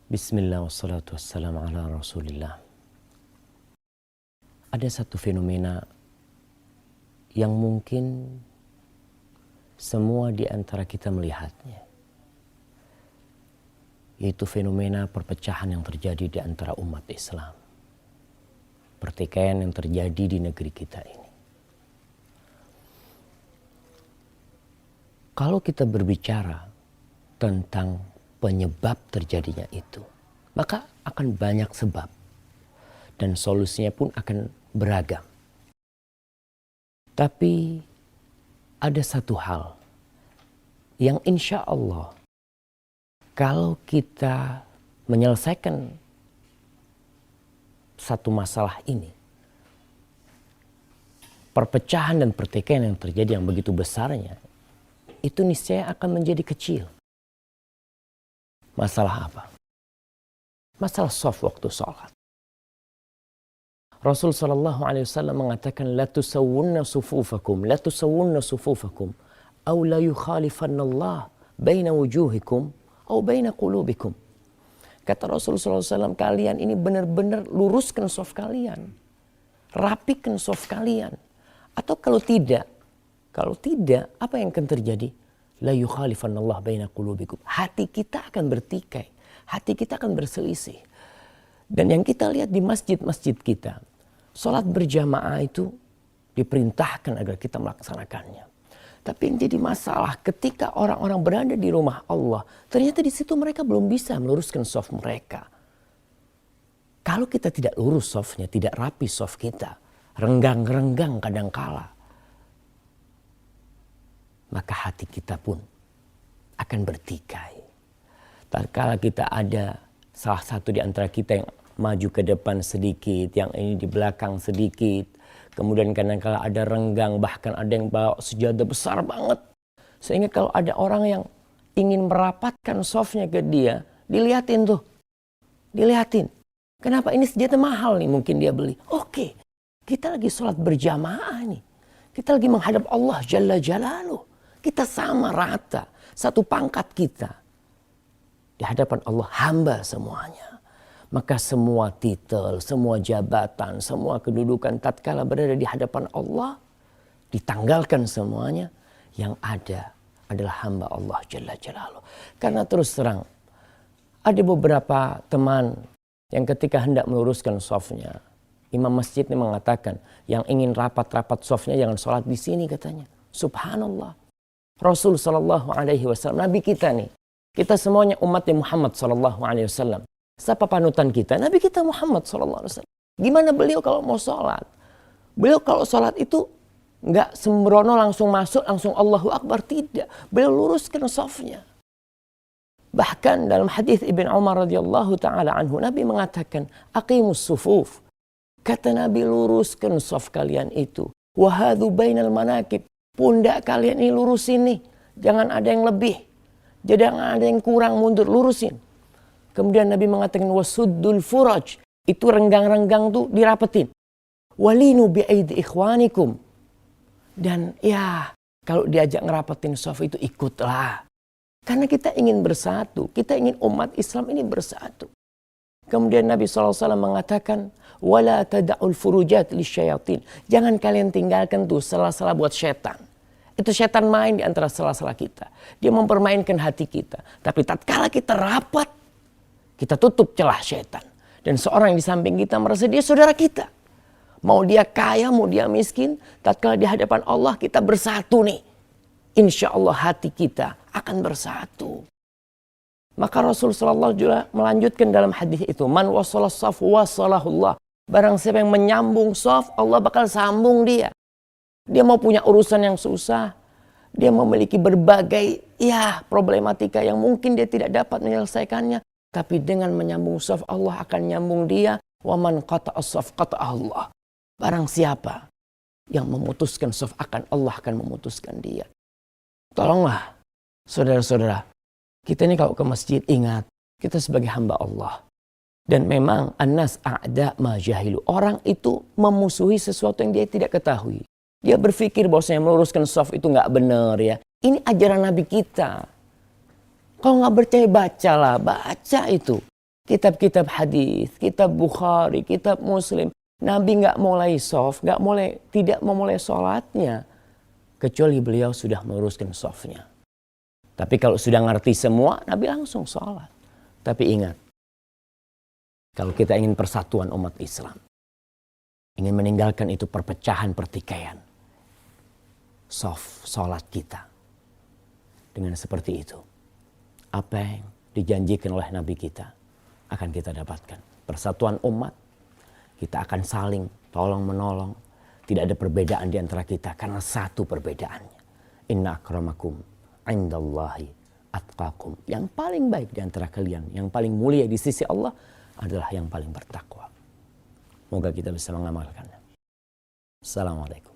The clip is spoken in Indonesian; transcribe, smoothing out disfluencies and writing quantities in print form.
Bismillah wassalatu wassalamu ala rasulillah. Ada satu fenomena yang mungkin semua di antara kita melihatnya, yaitu fenomena perpecahan yang terjadi di antara umat Islam. Pertikaian yang terjadi di negeri kita ini. Kalau kita berbicara tentang penyebab terjadinya itu, maka akan banyak sebab dan solusinya pun akan beragam. Tapi ada satu hal yang insya Allah kalau kita menyelesaikan satu masalah ini, perpecahan dan pertikaian yang terjadi yang begitu besarnya, itu niscaya akan menjadi kecil. Masalah apa? Masalah shaf waktu sholat. Rasul sallallahu alaihi wasallam mengatakan la tusawwunna sufufakum, la tusawwunna sufufakum, aw la yukhalifanna Allah baina wujuhikum aw baina qulubikum. Kata Rasul sallallahu alaihi wasallam, kalian ini benar-benar luruskan shaf kalian. Rapikan shaf kalian. Atau kalau tidak, apa yang akan terjadi? La yukhalifanna Allah baina qulubikum. Hati kita akan bertikai, hati kita akan berselisih. Dan yang kita lihat di masjid-masjid kita, sholat berjamaah itu diperintahkan agar kita melaksanakannya. Tapi yang jadi masalah ketika orang-orang berada di rumah Allah, ternyata di situ mereka belum bisa meluruskan shaf mereka. Kalau kita tidak lurus shafnya, tidak rapi shaf kita, renggang-renggang kadangkala, maka hati kita pun akan bertikai. Tatkala kita ada salah satu di antara kita yang maju ke depan sedikit, yang ini di belakang sedikit, kemudian kadang-kala ada renggang, bahkan ada yang bawa sejadah besar banget, sehingga kalau ada orang yang ingin merapatkan shafnya ke dia, dilihatin tuh, dilihatin. Kenapa? Ini sejadah mahal nih, mungkin dia beli. Oke, kita lagi sholat berjamaah nih, kita lagi menghadap Allah Jalla Jalaluh. Kita sama rata, satu pangkat kita. Di hadapan Allah hamba semuanya. Maka semua titel, semua jabatan, semua kedudukan tatkala berada di hadapan Allah, ditanggalkan semuanya. Yang ada adalah hamba Allah Jalla Jalaluh. Karena terus terang, ada beberapa teman yang ketika hendak meluruskan shafnya, imam masjid ini mengatakan, yang ingin rapat-rapat shafnya jangan sholat di sini katanya. Subhanallah. Rasul sallallahu alaihi wasallam, Nabi kita nih. Kita semuanya umatnya Muhammad sallallahu alaihi wasallam. Siapa panutan kita? Nabi kita Muhammad sallallahu alaihi wasallam. Gimana beliau kalau mau sholat? Beliau kalau sholat itu nggak sembrono langsung masuk, langsung Allahu Akbar. Tidak. Beliau luruskan shafnya. Bahkan dalam hadis Ibn Umar radhiyallahu taala anhu, Nabi mengatakan, aqimus sufuf. Kata Nabi, luruskan shaf kalian itu. Wahadhu bainal manakib. Pundak kalian ini lurusin nih. Jangan ada yang lebih. Jangan ada yang kurang, mundur, lurusin. Kemudian Nabi mengatakan wasuddul furaj. Itu renggang-renggang tuh dirapetin. Walinu bi'aidi ikhwanikum. Dan ya, kalau diajak ngerapetin shaf itu ikutlah. Karena kita ingin bersatu. Kita ingin umat Islam ini bersatu. Kemudian Nabi SAW mengatakan, wala tada'ul furujat lisyayatin. Jangan kalian tinggalkan tuh sela-sela buat setan. Itu setan main di antara sela-sela kita. Dia mempermainkan hati kita. Tapi tatkala kita rapat, kita tutup celah setan. Dan seorang yang di samping kita merasa dia saudara kita. Mau dia kaya, mau dia miskin, tatkala di hadapan Allah kita bersatu nih. Insya Allah hati kita akan bersatu. Maka Rasul sallallahu juga melanjutkan dalam hadis itu, man wasala shaf wasalahullah. Barang siapa yang menyambung shaf, Allah bakal sambung dia. Dia mau punya urusan yang susah, dia memiliki berbagai problematika yang mungkin dia tidak dapat menyelesaikannya, tapi dengan menyambung shaf Allah akan nyambung dia. Wa man qata'a shaf qata'a Allah. Barang siapa yang memutuskan shaf, Allah akan memutuskan dia. Tolonglah saudara-saudara, kita ini kalau ke masjid ingat, kita sebagai hamba Allah. Dan memang annas a'da ma jahilu. Orang itu memusuhi sesuatu yang dia tidak ketahui. Dia berpikir bahwasanya meluruskan shaf itu nggak benar ya. Ini ajaran Nabi kita. Kalau nggak percaya bacalah, baca itu. Kitab-kitab hadis, kitab Bukhari, kitab Muslim. Nabi nggak mulai soft, tidak memulai sholatnya. Kecuali beliau sudah meluruskan softnya. Tapi kalau sudah ngerti semua, Nabi langsung sholat. Tapi ingat, kalau kita ingin persatuan umat Islam, ingin meninggalkan itu perpecahan, pertikaian, soft sholat kita. Dengan seperti itu, apa yang dijanjikan oleh Nabi kita akan kita dapatkan. Persatuan umat, kita akan saling tolong menolong. Tidak ada perbedaan di antara kita karena satu perbedaannya. Inna akramakum indallahi atqakum. Yang paling baik di antara kalian, yang paling mulia di sisi Allah adalah yang paling bertakwa. Moga kita bisa mengamalkannya. Assalamualaikum.